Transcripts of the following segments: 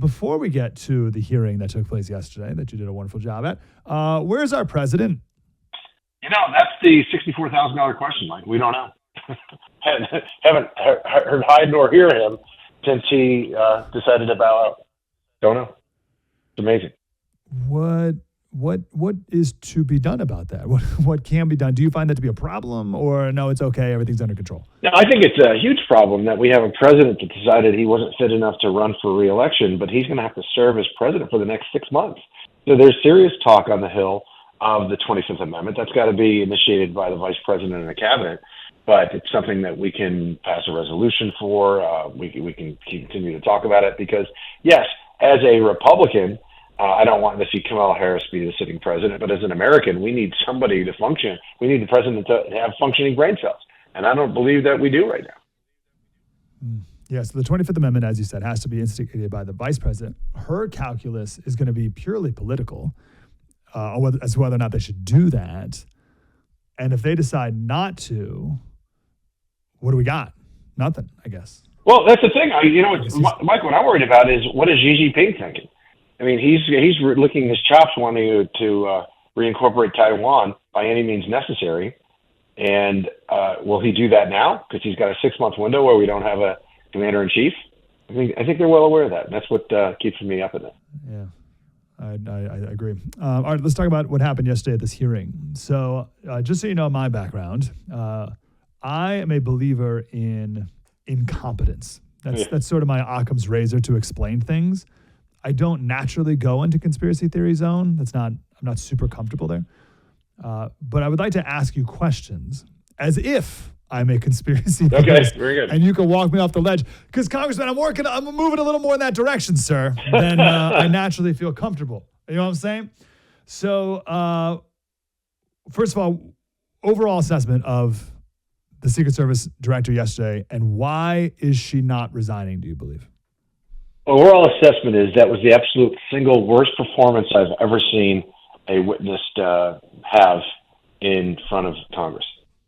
before we get to the hearing that took place yesterday, that you did a wonderful job at, where's our president? That's the $64,000 question, Mike. We don't know. Haven't heard hide nor hear him since he decided to bow out. Don't know. It's amazing. What is to be done about that? What can be done? Do you find that to be a problem, or no, it's okay, everything's under control? No, I think it's a huge problem that we have a president that decided he wasn't fit enough to run for re-election, but he's going to have to serve as president for the next 6 months. So there's serious talk on the Hill of the 25th Amendment. That's got to be initiated by the vice president and the cabinet, but it's something that we can pass a resolution for. We can continue to talk about it because, yes, as a Republican, I don't want to see Kamala Harris be the sitting president, but as an American, we need somebody to function. We need the president to have functioning brain cells, and I don't believe that we do right now. Yeah, so the 25th Amendment, as you said, has to be instigated by the vice president. Her calculus is going to be purely political as to whether or not they should do that. And if they decide not to, what do we got? Nothing, I guess. Well, that's the thing. Mike, what I'm worried about is what is Xi Jinping thinking? I mean, he's licking his chops wanting to reincorporate Taiwan by any means necessary. And will he do that now? Because he's got a 6-month window where we don't have a commander-in-chief. I think they're well aware of that. And that's what keeps me up at night. Yeah, I agree. All right, let's talk about what happened yesterday at this hearing. So just so you know my background, I am a believer in incompetence. That's sort of my Occam's razor to explain things. I don't naturally go into conspiracy theory zone. I'm not super comfortable there. But I would like to ask you questions as if I'm a conspiracy theorist. Okay, very good. And you can walk me off the ledge. Because, Congressman, I'm moving a little more in that direction, sir, than I naturally feel comfortable. You know what I'm saying? So, first of all, overall assessment of the Secret Service director yesterday, and why is she not resigning, do you believe? Overall assessment is that was the absolute single worst performance I've ever seen a witness have in front of Congress.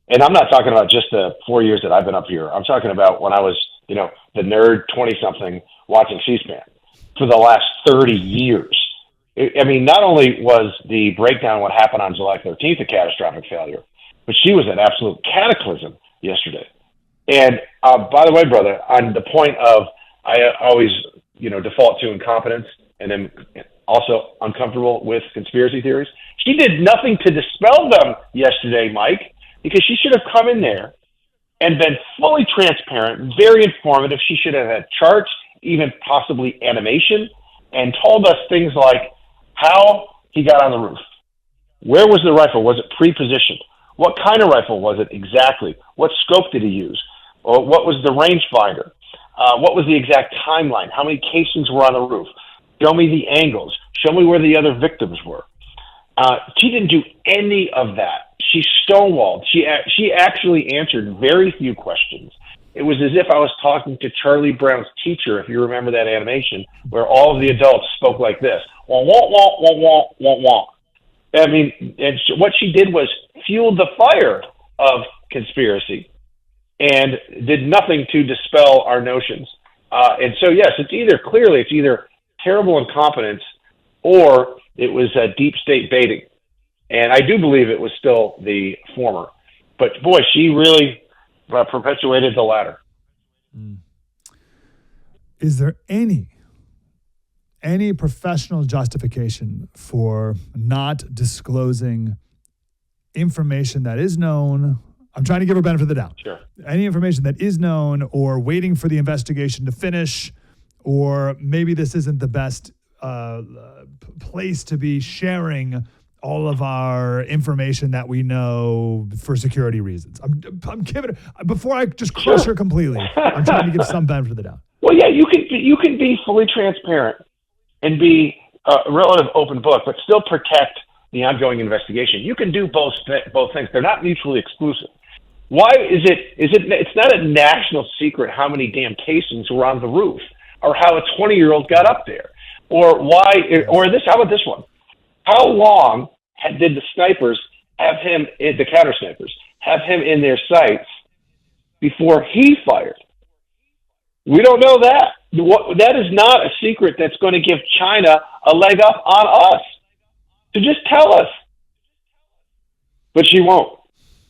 And I'm not talking about just the 4 years that I've been up here. I'm talking about when I was, the nerd 20-something watching C-SPAN for the last 30 years. Not only was the breakdown what happened on July 13th a catastrophic failure, but she was an absolute cataclysm yesterday. And by the way, brother, on the point of I always default to incompetence and then also uncomfortable with conspiracy theories. She did nothing to dispel them yesterday, Mike, because she should have come in there and been fully transparent, very informative. She should have had charts, even possibly animation, and told us things like how he got on the roof. Where was the rifle? Was it pre-positioned? What kind of rifle was it exactly? What scope did he use? Or what was the rangefinder? What was the exact timeline? How many casings were on the roof? Show me the angles. Show me where the other victims were. She didn't do any of that. She stonewalled. She actually answered very few questions. It was as if I was talking to Charlie Brown's teacher, if you remember that animation, where all of the adults spoke like this. Wah, wah, wah, wah, wah, wah, wah. What she did was fueled the fire of conspiracy and did nothing to dispel our notions. And so, yes, it's either terrible incompetence or it was deep state baiting. And I do believe it was still the former. But, boy, she really perpetuated the latter. Is there any professional justification for not disclosing information that is known? I'm trying to give her benefit of the doubt. Sure. Any information that is known, or waiting for the investigation to finish, or maybe this isn't the best place to be sharing all of our information that we know for security reasons. I'm giving it, before I just crush her completely, I'm trying to give some benefit of the doubt. Well, yeah, you can be fully transparent and be a relative open book, but still protect the ongoing investigation. You can do both things. They're not mutually exclusive. Why is it? It's not a national secret how many damn casings were on the roof, or how a 20-year-old got up there, or why, or this. How about this one? How long did the snipers have him, the counter snipers, have him in their sights before he fired? We don't know that. That is not a secret that's going to give China a leg up on us. So just tell us. But she won't.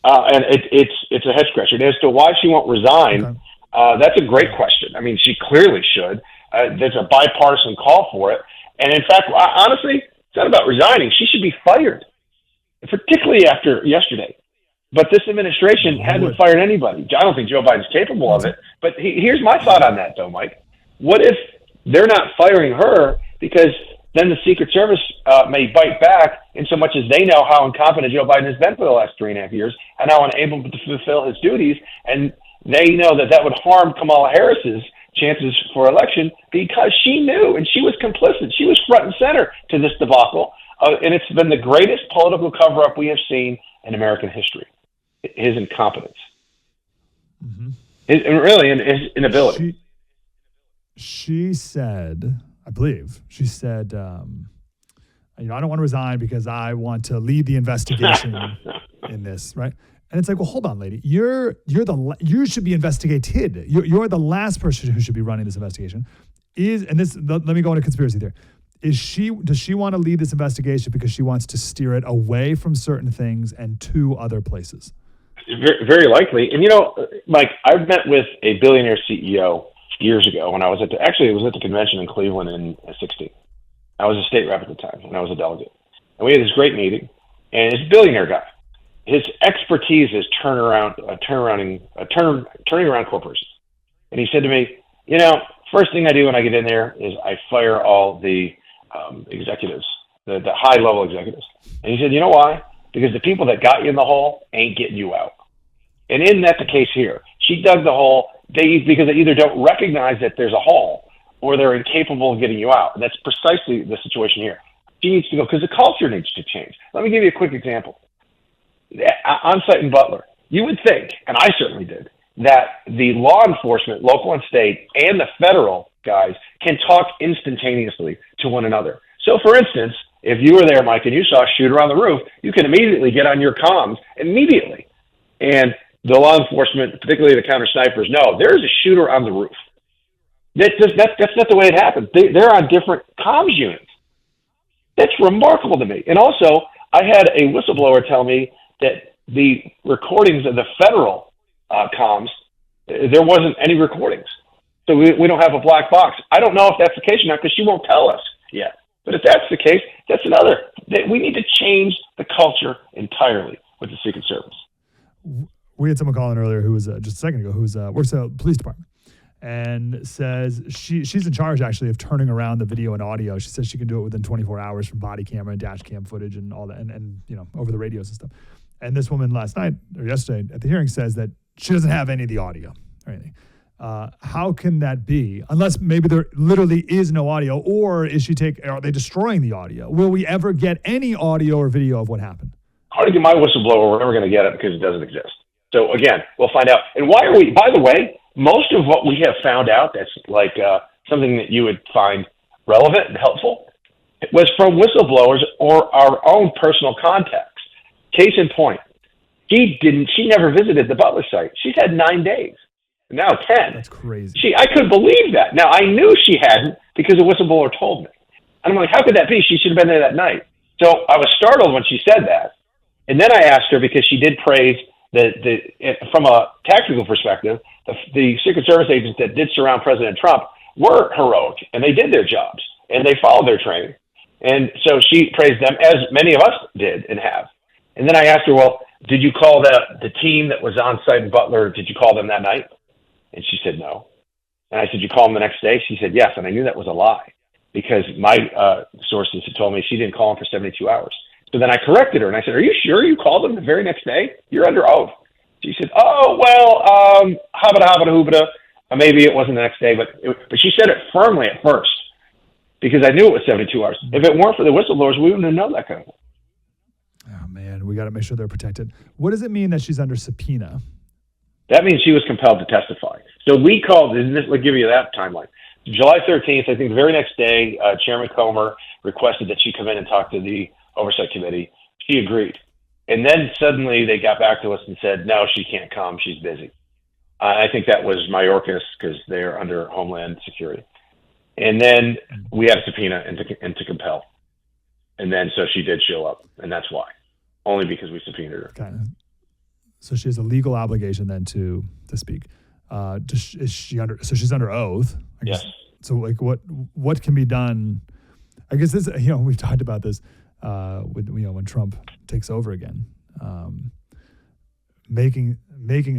And it's a head scratcher. And as to why she won't resign, that's a great question. I mean, she clearly should. There's a bipartisan call for it. And in fact, honestly, it's not about resigning. She should be fired, particularly after yesterday. But this administration hasn't fired anybody. I don't think Joe Biden's capable of it. But here's my thought on that, though, Mike. What if they're not firing her because then the Secret Service may bite back in so much as they know how incompetent Joe Biden has been for the last 3.5 years and how unable to fulfill his duties, and they know that would harm Kamala Harris's chances for election because she knew and she was complicit. She was front and center to this debacle, and it's been the greatest political cover-up we have seen in American history. His incompetence, his inability. She said, I believe, I don't want to resign because I want to lead the investigation in this, right? And it's like, well, hold on, lady. You should be investigated. You're the last person who should be running this investigation. Let me go into conspiracy theory. Does she want to lead this investigation because she wants to steer it away from certain things and to other places? Very, very likely. And, Mike, I've met with a billionaire CEO years ago when I was at the convention in Cleveland in 2016. I was a state rep at the time, and I was a delegate. And we had this great meeting, and he's a billionaire guy. His expertise is turning around corporations. And he said to me, first thing I do when I get in there is I fire all the executives, the high-level executives. And he said, you know why? Because the people that got you in the hole ain't getting you out. And isn't that the case here? She dug the hole because they either don't recognize that there's a hole or they're incapable of getting you out. And that's precisely the situation here. She needs to go because the culture needs to change. Let me give you a quick example. On-site in Butler, you would think, and I certainly did, that the law enforcement, local and state, and the federal guys can talk instantaneously to one another. So, for instance, if you were there, Mike, and you saw a shooter on the roof, you can immediately get on your comms immediately. And the law enforcement, particularly the counter snipers, know there's a shooter on the roof. That's not the way it happens. They're on different comms units. That's remarkable to me. And also, I had a whistleblower tell me that the recordings of the federal comms, there wasn't any recordings. So we don't have a black box. I don't know if that's the case or not because she won't tell us yet. But if that's the case, that's another. We need to change the culture entirely with the Secret Service. We had someone calling earlier who was just a second ago who works at a police department and says she's in charge actually of turning around the video and audio. She says she can do it within 24 hours from body camera and dash cam footage and all that and over the radios and stuff. And this woman last night or yesterday at the hearing says that she doesn't have any of the audio or anything. How can that be? Unless maybe there literally is no audio, or are they destroying the audio? Will we ever get any audio or video of what happened? According to my whistleblower, we're never going to get it because it doesn't exist. So again, we'll find out. And why are we, by the way, most of what we have found out that's like something that you would find relevant and helpful was from whistleblowers or our own personal contacts. Case in point, she never visited the Butler site. She's had 9 days. Now 10. That's crazy. I couldn't believe that. Now, I knew she hadn't because a whistleblower told me. And I'm like, how could that be? She should have been there that night. So I was startled when she said that. And then I asked her because she did praise from a tactical perspective, the Secret Service agents that did surround President Trump were heroic, and they did their jobs, and they followed their training. And so she praised them, as many of us did and have. And then I asked her, well, did you call the team that was on site in Butler, did you call them that night? And she said no. And I said, you call them the next day? She said yes, and I knew that was a lie because my sources had told me she didn't call them for 72 hours. So then I corrected her, and I said, are you sure you called them the very next day? You're under oath. She said, oh, well, habada, maybe it wasn't the next day, but she said it firmly at first because I knew it was 72 hours. If it weren't for the whistleblowers, we wouldn't have known that kind of thing. Oh, man, we got to make sure they're protected. What does it mean that she's under subpoena? That means she was compelled to testify. So we called, and this will give you that timeline. July 13th, I think the very next day, Chairman Comer requested that she come in and talk to the Oversight Committee. She agreed. And then suddenly they got back to us and said, no, she can't come. She's busy. I think that was Mayorkas because they're under Homeland Security. And then we had a subpoena and to compel. And then so she did show up, and that's why. Only because we subpoenaed her. Okay. So she has a legal obligation then to speak. Is she under? So she's under oath. I guess. Yes. So like, what can be done? I guess this. We've talked about this when Trump takes over again. Making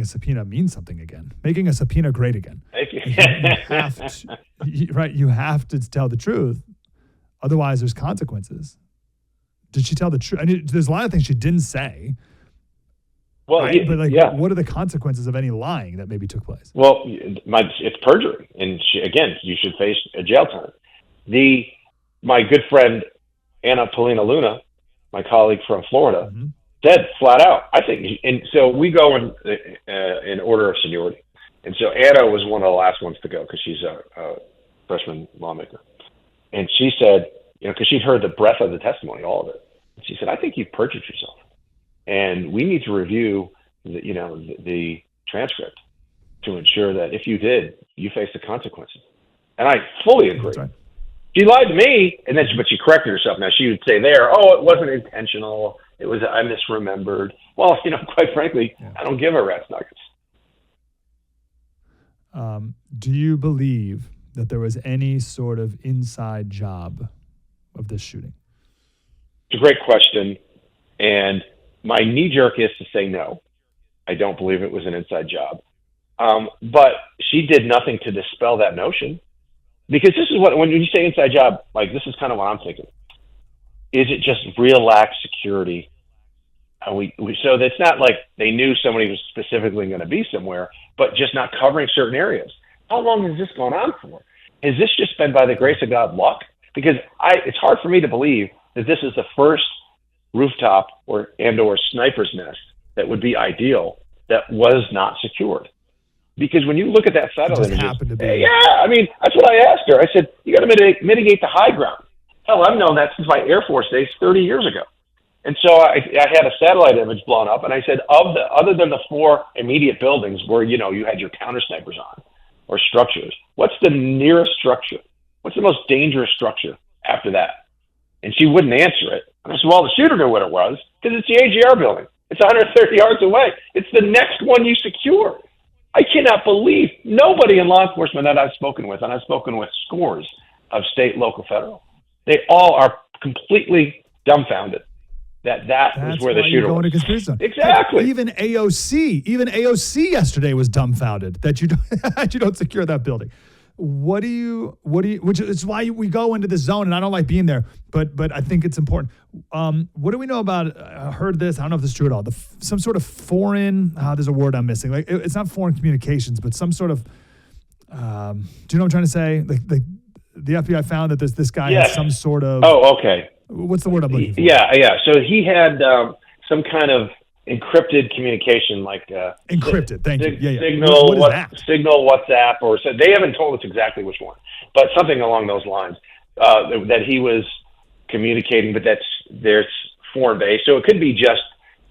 a subpoena means something again. Making a subpoena great again. Thank you. You have to tell the truth. Otherwise, there's consequences. Did she tell the truth? I mean, there's a lot of things she didn't say. Well, right? But what are the consequences of any lying that maybe took place? Well, it's perjury, and you should face a jail term. My good friend Anna Paulina Luna, my colleague from Florida, said flat out, I think, and so we go in order of seniority, and so Anna was one of the last ones to go because she's a freshman lawmaker, and she said, because she'd heard the breadth of the testimony, all of it, she said, I think you've perjured yourself. And we need to review the transcript to ensure that if you did, you face the consequences. And I fully agree. Right. She lied to me, but she corrected herself. Now she would say it wasn't intentional. It was, I misremembered. Well, quite frankly, I don't give a rat's nuggets. Do you believe that there was any sort of inside job of this shooting? It's a great question. And my knee jerk is to say no. I don't believe it was an inside job. But she did nothing to dispel that notion. Because this is when you say inside job, like this is kind of what I'm thinking. Is it just real lax security? So it's not like they knew somebody was specifically going to be somewhere, but just not covering certain areas. How long has this gone on for? Has this just been by the grace of God luck? Because it's hard for me to believe that this is the first rooftop or sniper's nest that would be ideal that was not secured. Because when you look at that satellite image, I mean, that's what I asked her. I said, you got to mitigate the high ground. Hell, I've known that since my Air Force days 30 years ago. And so I had a satellite image blown up, and I said, other than the 4 immediate buildings where, you had your counter snipers on or structures, what's the nearest structure? What's the most dangerous structure after that? And she wouldn't answer it. And I said, well, the shooter knew what it was because it's the AGR building. It's 130 yards away. It's the next one you secure. I cannot believe nobody in law enforcement that I've spoken with, and I've spoken with scores of state, local, federal, they all are completely dumbfounded that was where the shooter was. Exactly. Even AOC yesterday was dumbfounded that you don't secure that building. Which is why we go into this zone, and I don't like being there, but I think it's important. What do we know about, I heard this, I don't know if this is true at all, some sort of foreign, there's a word I'm missing, like it's not foreign communications, but some sort of, do you know what I'm trying to say? Like the FBI found that this guy has some sort of. Oh, okay. What's the word I'm looking for? Yeah. So he had some kind of encrypted communication, like encrypted. Thank you. Yeah. Signal, what is that? Signal, WhatsApp, or so they haven't told us exactly which one, but something along those lines that he was communicating. But there's foreign based, so it could be just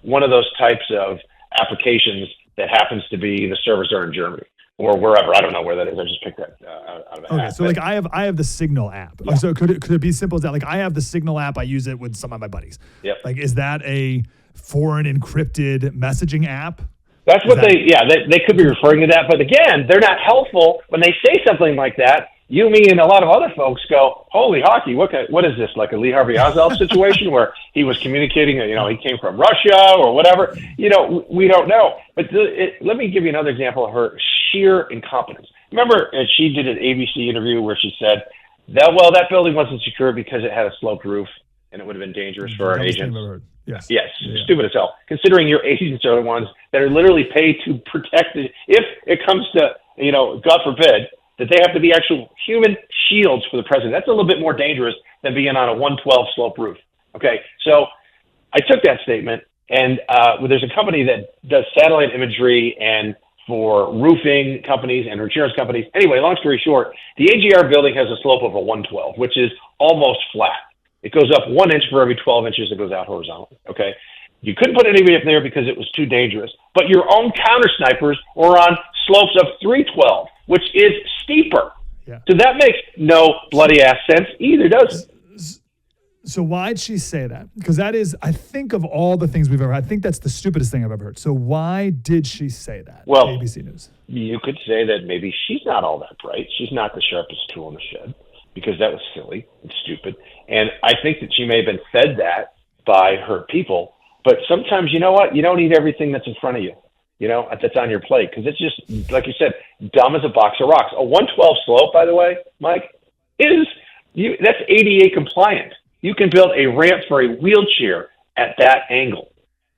one of those types of applications that happens to be the servers are in Germany or wherever. I don't know where that is. I just picked that out of the app. So like I have the Signal app. Yeah. So could it be simple as that? Like I have the Signal app. I use it with some of my buddies. Yep. Like is that a foreign encrypted messaging app? That's what they could be referring to that. But again, they're not helpful when they say something like that. You, me, and a lot of other folks go, holy hockey, what is this, like a Lee Harvey Oswald situation where he was communicating, he came from Russia or whatever? We don't know. But let me give you another example of her sheer incompetence. Remember, she did an ABC interview where she said, that building wasn't secure because it had a sloped roof and it would have been dangerous for our agents. Yes. Yes. Yeah. Stupid as hell. Considering your agents are the ones that are literally paid to protect it. If it comes to, God forbid, that they have to be actual human shields for the president. That's a little bit more dangerous than being on a 112 slope roof. Okay. So I took that statement and there's a company that does satellite imagery and for roofing companies and insurance companies. Anyway, long story short, the AGR building has a slope of a 112, which is almost flat. It goes up 1 inch for every 12 inches it goes out horizontally. Okay. You couldn't put anybody up there because it was too dangerous. But your own counter snipers were on slopes of 312, which is steeper. Yeah. So that makes no bloody ass sense either, does it? So why'd she say that? Because that is, I think of all the things we've ever, I think that's the stupidest thing I've ever heard. So why did she say that? Well, ABC News. You could say that maybe she's not all that bright. She's not the sharpest tool in the shed, because that was silly and stupid. And I think that she may have been fed that by her people. But sometimes, you know what? You don't eat everything that's in front of you, that's on your plate. Because it's just, like you said, dumb as a box of rocks. A 112 slope, by the way, Mike, that's ADA compliant. You can build a ramp for a wheelchair at that angle.